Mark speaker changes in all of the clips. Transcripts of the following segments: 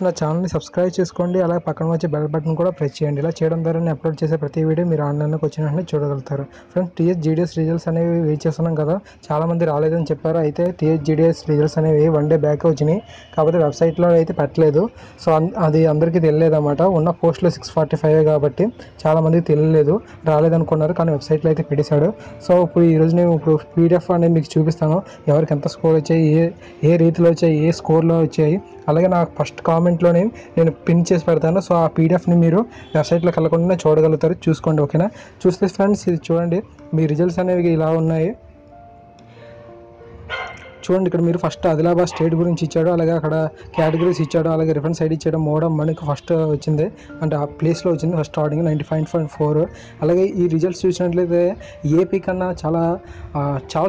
Speaker 1: నా ఛానల్ని సబ్స్క్రైబ్ చేసుకోండి, అలాగే పక్కన వచ్చే బెల్ బటన్ కూడా ప్రెస్ చేయండి. ఇలా చేయడం ద్వారా నేను అప్లోడ్ చేసే ప్రతి వీడియో మీరు ఆన్లైన్లోకి వచ్చిన వెంటనే చూడగలుగుతారు. ఫ్రెండ్స్, టీఎస్ జీడిఎస్ రిజల్ట్స్ అనేవి వెయిట్ చేస్తున్నాం కదా, చాలామంది రాలేదని చెప్పారు. అయితే టీఎస్ జీడిఎస్ రిజల్ట్స్ అనేవి 1 డే బ్యాక్ వచ్చినాయి, కాకపోతే వెబ్సైట్లో అయితే పెట్టలేదు. సో అది అందరికీ తెలియలేదు అన్నమాట. ఉన్న పోస్టులు 645 కాబట్టి చాలామందికి తెలియలేదు, రాలేదనుకున్నారు. కానీ వెబ్సైట్లో అయితే పెట్టేశాడు. సో ఇప్పుడు ఈరోజు నేను పీడిఎఫ్ అనేది మీకు చూపిస్తాను. ఎవరికి ఎంత స్కోర్ వచ్చాయి, ఏ రీతిలో వచ్చాయి, ఏ స్కోర్లో వచ్చాయి. అలాగే నాకు ఫస్ట్ కామెంట్లోనే నేను పిన్ చేసి పెడతాను. సో ఆ పీడిఎఫ్ని మీరు వెబ్సైట్లోకి వెళ్ళకుండా చూడగలుగుతారు. చూసుకోండి, ఓకేనా. చూస్తే ఫ్రెండ్స్, ఇది చూడండి, మీ రిజల్ట్స్ అనేవి ఇలా ఉన్నాయి. చూడండి, ఇక్కడ మీరు ఫస్ట్ ఆదిలాబాద్ స్టేట్ గురించి ఇచ్చాడు, అలాగే అక్కడ కేటగిరీస్ ఇచ్చాడు, అలాగే రిఫరెన్స్ ఐడి ఇచ్చాడు. మోడమ్ మనకి ఫస్ట్ వచ్చింది, అంటే ఆ ప్లేస్లో వచ్చింది ఫస్ట్ స్టార్టింగ్ 95.4. అలాగే ఈ రిజల్ట్స్ చూసినట్లయితే ఏపీ కన్నా చాలా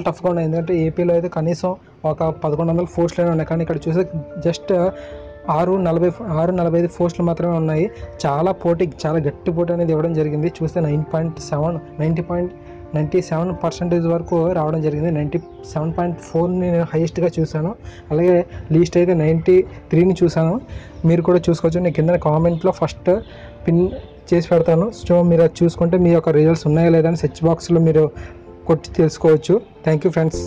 Speaker 1: టఫ్గా ఉన్నాయి. ఎందుకంటే ఏపీలో అయితే కనీసం ఒక 1100 పోస్టులు ఉన్నాయి, కానీ ఇక్కడ చూస్తే జస్ట్ 645 పోస్టులు మాత్రమే ఉన్నాయి. చాలా గట్టి పోటీ అనేది ఇవ్వడం జరిగింది. చూస్తే 97% వరకు రావడం జరిగింది. 97.4ని నేను హైయెస్ట్గా చూశాను. అలాగే లీస్ట్ అయితే 93ని చూశాను. మీరు కూడా చూసుకోవచ్చు. నేను కింద కామెంట్లో ఫస్ట్ పిన్ చేసి పెడతాను. సో మీరు అది చూసుకుంటే మీ యొక్క రిజల్ట్స్ ఉన్నాయా లేదా అని సెర్చ్ బాక్స్లో మీరు కొట్టి తెలుసుకోవచ్చు. Thank you friends.